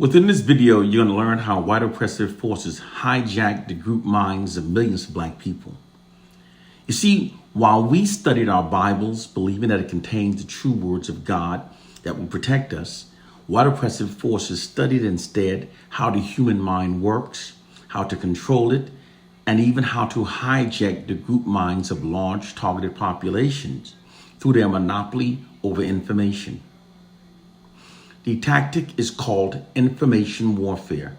Within this video, you're going to learn how white oppressive forces hijacked the group minds of millions of black people. You see, while we studied our Bibles, believing that it contains the true words of God that will protect us, white oppressive forces studied instead how the human mind works, how to control it, and even how to hijack the group minds of large targeted populations through their monopoly over information. The tactic is called information warfare.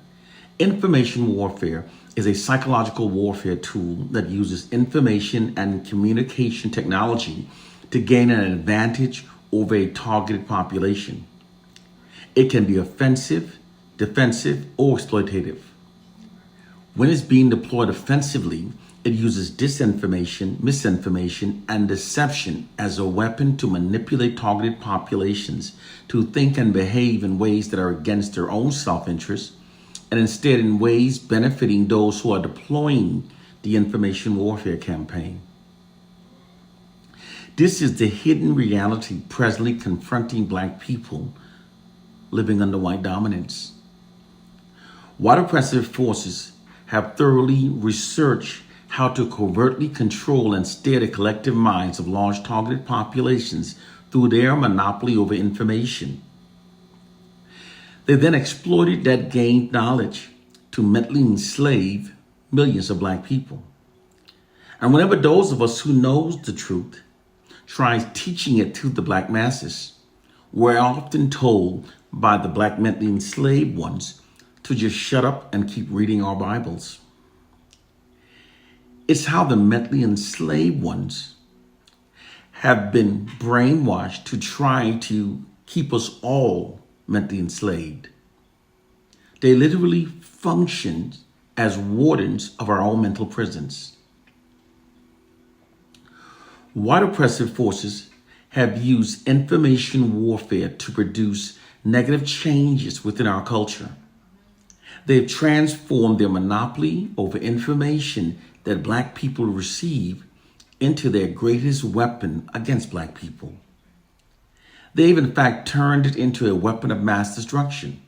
Information warfare is a psychological warfare tool that uses information and communication technology to gain an advantage over a targeted population. It can be offensive, defensive, or exploitative. When it's being deployed offensively, it uses disinformation, misinformation, and deception as a weapon to manipulate targeted populations to think and behave in ways that are against their own self-interest, and instead in ways benefiting those who are deploying the information warfare campaign. This is the hidden reality presently confronting black people living under white dominance. White oppressive forces have thoroughly researched how to covertly control and steer the collective minds of large targeted populations through their monopoly over information. They then exploited that gained knowledge to mentally enslave millions of black people. And whenever those of us who knows the truth tries teaching it to the black masses, we're often told by the black mentally enslaved ones to just shut up and keep reading our Bibles. It's how the mentally enslaved ones have been brainwashed to try to keep us all mentally enslaved. They literally function as wardens of our own mental prisons. White oppressive forces have used information warfare to produce negative changes within our culture. They've transformed their monopoly over information that black people receive into their greatest weapon against black people. They've in fact turned it into a weapon of mass destruction.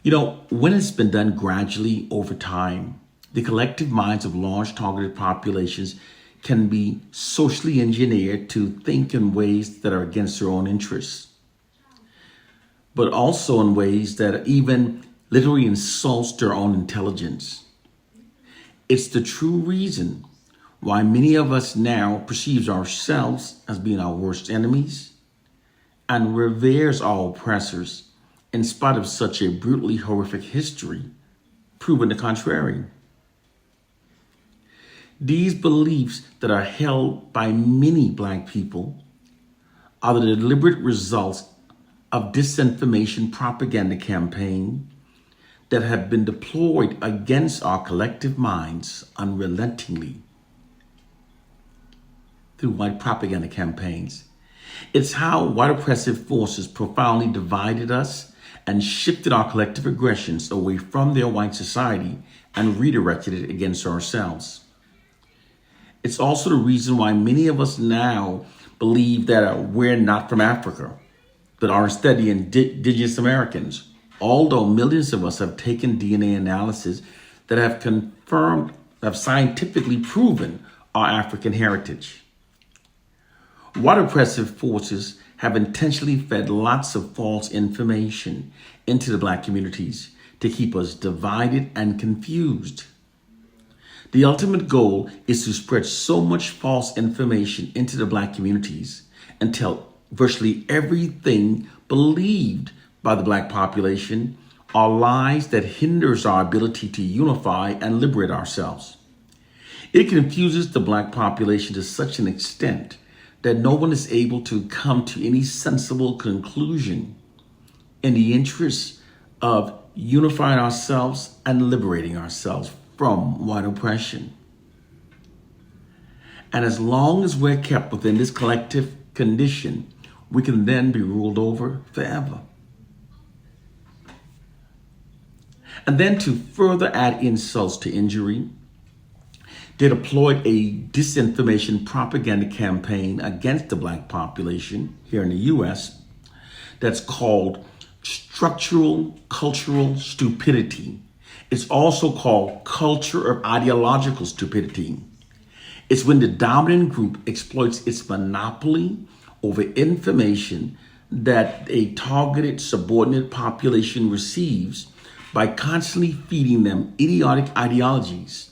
When it's been done gradually over time, the collective minds of large targeted populations can be socially engineered to think in ways that are against their own interests, but also in ways that even literally insults their own intelligence. It's the true reason why many of us now perceives ourselves as being our worst enemies and reveres our oppressors in spite of such a brutally horrific history, proving the contrary. These beliefs that are held by many black people are the deliberate results of disinformation propaganda campaign that have been deployed against our collective minds unrelentingly through white propaganda campaigns. It's how white oppressive forces profoundly divided us and shifted our collective aggressions away from their white society and redirected it against ourselves. It's also the reason why many of us now believe that we're not from Africa, but are instead the indigenous Americans, although millions of us have taken DNA analysis that have scientifically proven our African heritage. White oppressive forces have intentionally fed lots of false information into the black communities to keep us divided and confused. The ultimate goal is to spread so much false information into the black communities until virtually everything believed by the black population are lies that hinders our ability to unify and liberate ourselves. It confuses the black population to such an extent that no one is able to come to any sensible conclusion in the interest of unifying ourselves and liberating ourselves from white oppression. And as long as we're kept within this collective condition, we can then be ruled over forever. And then to further add insults to injury, they deployed a disinformation propaganda campaign against the black population here in the U.S. that's called structural cultural stupidity. It's also called culture of ideological stupidity. It's when the dominant group exploits its monopoly over information that a targeted subordinate population receives by constantly feeding them idiotic ideologies.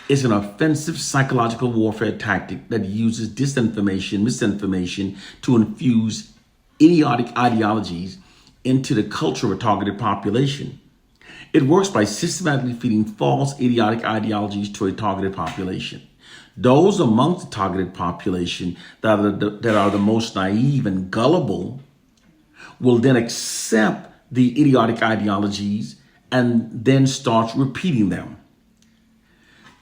It's an offensive psychological warfare tactic that uses disinformation, misinformation to infuse idiotic ideologies into the culture of a targeted population. It works by systematically feeding false idiotic ideologies to a targeted population. Those amongst the targeted population that are the most naive and gullible will then accept the idiotic ideologies and then start repeating them.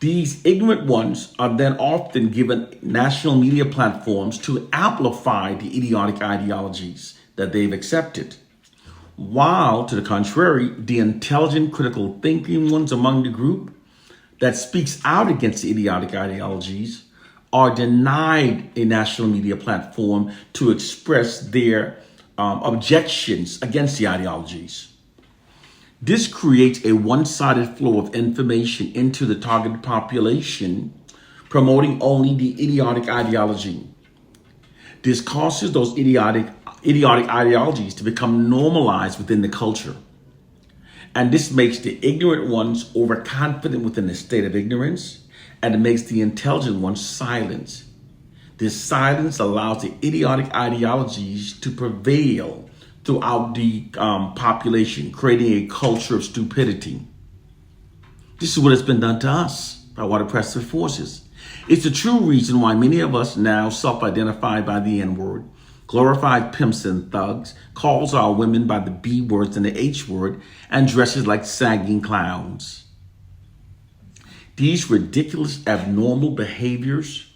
These ignorant ones are then often given national media platforms to amplify the idiotic ideologies that they've accepted. While, to the contrary, the intelligent, critical thinking ones among the group that speaks out against the idiotic ideologies are denied a national media platform to express their objections against the ideologies. This creates a one-sided flow of information into the target population, promoting only the idiotic ideology. This causes those idiotic ideologies to become normalized within the culture. And this makes the ignorant ones overconfident within a state of ignorance, and it makes the intelligent ones silent. This silence allows the idiotic ideologies to prevail throughout the population, creating a culture of stupidity. This is what has been done to us by white oppressive forces. It's the true reason why many of us now self-identify by the N-word, glorified pimps and thugs, calls our women by the B words and the H word, and dresses like sagging clowns. These ridiculous, abnormal behaviors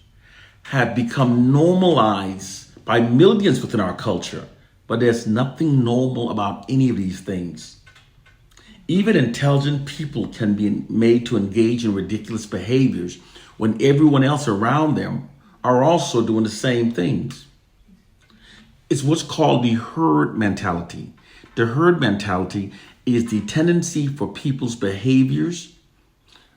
have become normalized by millions within our culture, but there's nothing normal about any of these things. Even intelligent people can be made to engage in ridiculous behaviors when everyone else around them are also doing the same things. It's what's called the herd mentality. The herd mentality is the tendency for people's behaviors,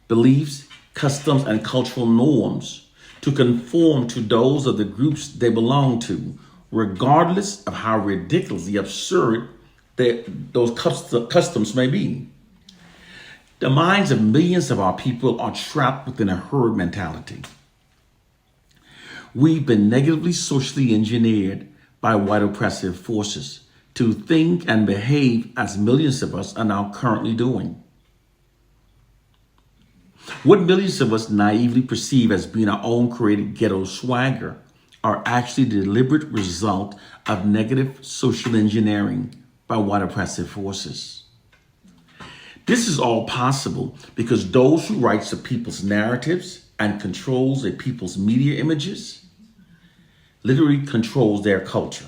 beliefs, customs, and cultural norms to conform to those of the groups they belong to, regardless of how ridiculously absurd those customs may be. The minds of millions of our people are trapped within a herd mentality. We've been negatively socially engineered by white oppressive forces to think and behave as millions of us are now currently doing. What millions of us naively perceive as being our own created ghetto swagger are actually the deliberate result of negative social engineering by white oppressive forces. This is all possible because those who writes a people's narratives and controls a people's media images literally controls their culture.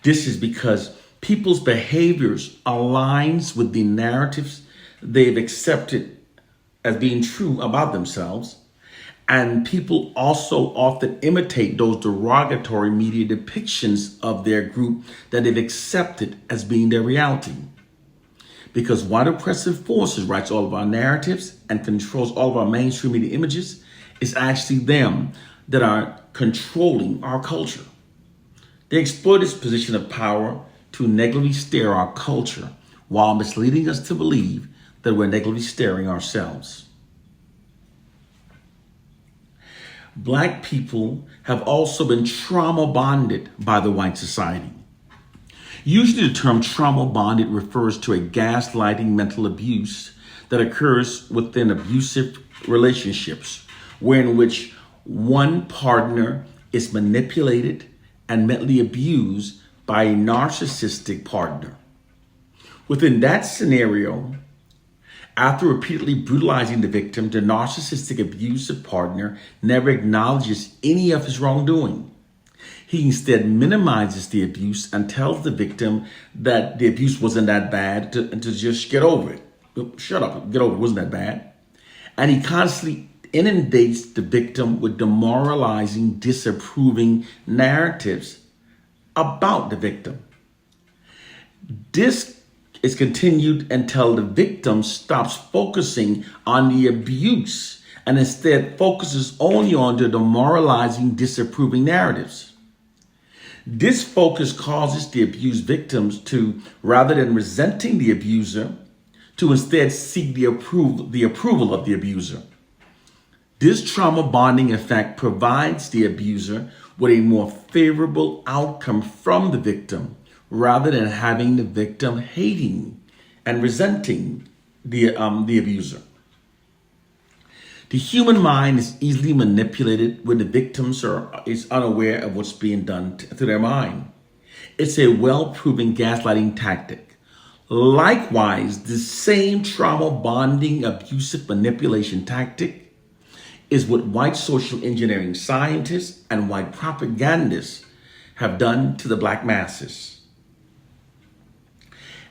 This is because people's behaviors aligns with the narratives they've accepted as being true about themselves, and people also often imitate those derogatory media depictions of their group that they've accepted as being their reality. Because white oppressive forces writes all of our narratives and controls all of our mainstream media images, it's actually them that are controlling our culture. They exploit this position of power to negatively steer our culture while misleading us to believe that we're negatively steering ourselves. Black people have also been trauma bonded by the white society. Usually the term trauma bonded refers to a gaslighting mental abuse that occurs within abusive relationships, wherein which one partner is manipulated and mentally abused by a narcissistic partner. Within that scenario, after repeatedly brutalizing the victim, the narcissistic abusive partner never acknowledges any of his wrongdoing. He instead minimizes the abuse and tells the victim that the abuse wasn't that bad, to just get over it. Shut up, get over it, wasn't that bad. And he constantly inundates the victim with demoralizing, disapproving narratives about the victim. This is continued until the victim stops focusing on the abuse and instead focuses only on the demoralizing, disapproving narratives. This focus causes the abused victims to, rather than resenting the abuser, to instead seek the approval of the abuser. This trauma bonding effect provides the abuser with a more favorable outcome from the victim, rather than having the victim hating and resenting the abuser. The human mind is easily manipulated when the victims is unaware of what's being done to their mind. It's a well-proven gaslighting tactic. Likewise, the same trauma bonding abusive manipulation tactic is what white social engineering scientists and white propagandists have done to the black masses.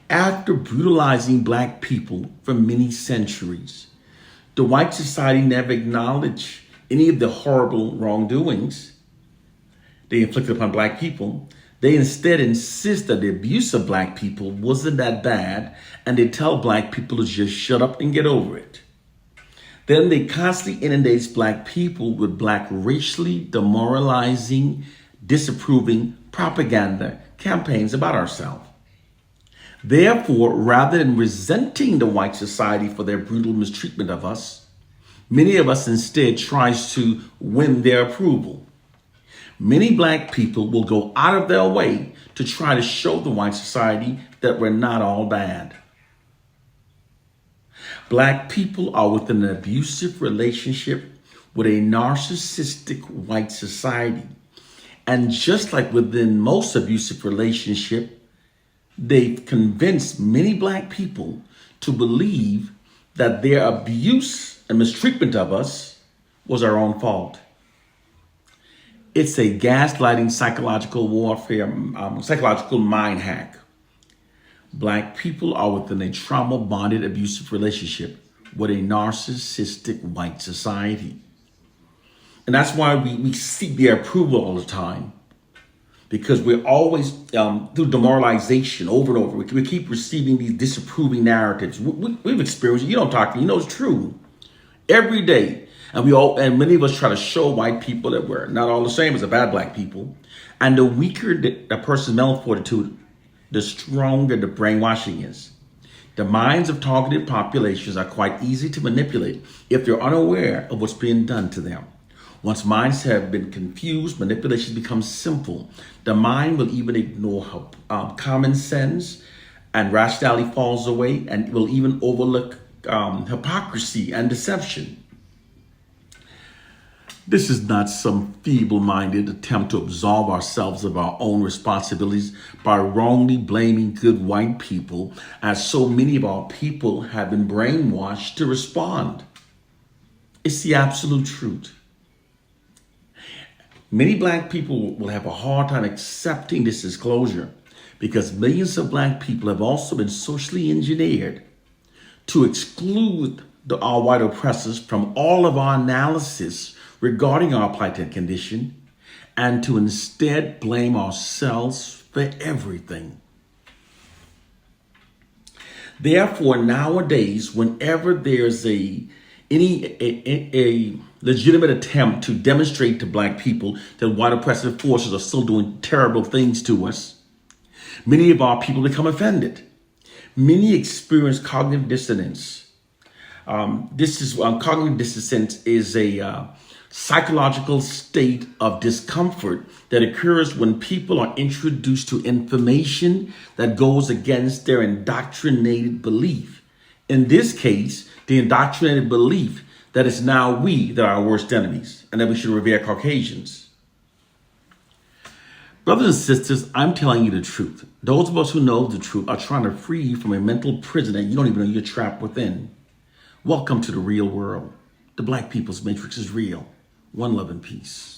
After brutalizing black people for many centuries, the white society never acknowledged any of the horrible wrongdoings they inflicted upon black people. They instead insist that the abuse of black people wasn't that bad, and they tell black people to just shut up and get over it. Then they constantly inundate black people with black racially demoralizing, disapproving propaganda campaigns about ourselves. Therefore, rather than resenting the white society for their brutal mistreatment of us, many of us instead tries to win their approval. Many black people will go out of their way to try to show the white society that we're not all bad. Black people are within an abusive relationship with a narcissistic white society. And just like within most abusive relationships, they've convinced many black people to believe that their abuse and mistreatment of us was our own fault. It's a gaslighting psychological warfare, psychological mind hack. Black people are within a trauma-bonded abusive relationship with a narcissistic white society. And that's why we seek their approval all the time. Because we're always, through demoralization over and over, we keep receiving these disapproving narratives. We've experienced it. You don't talk to me, you know it's true. Every day. And many of us try to show white people that we're not all the same as the bad black people. And the weaker the person's mental fortitude, the stronger the brainwashing is. The minds of targeted populations are quite easy to manipulate if they're unaware of what's being done to them. Once minds have been confused, manipulation becomes simple. The mind will even ignore common sense, and rationality falls away, and will even overlook hypocrisy and deception. This is not some feeble-minded attempt to absolve ourselves of our own responsibilities by wrongly blaming good white people, as so many of our people have been brainwashed to respond. It's the absolute truth. Many black people will have a hard time accepting this disclosure because millions of black people have also been socially engineered to exclude our white oppressors from all of our analysis regarding our plighted condition, and to instead blame ourselves for everything. Therefore, nowadays, whenever there's a legitimate attempt to demonstrate to black people that white oppressive forces are still doing terrible things to us, many of our people become offended. Many experience cognitive dissonance. Cognitive dissonance is a psychological state of discomfort that occurs when people are introduced to information that goes against their indoctrinated belief. In this case, the indoctrinated belief that it's now we that are our worst enemies and that we should revere Caucasians. Brothers and sisters, I'm telling you the truth. Those of us who know the truth are trying to free you from a mental prison that you don't even know you're trapped within. Welcome to the real world. The black people's matrix is real. One love and peace.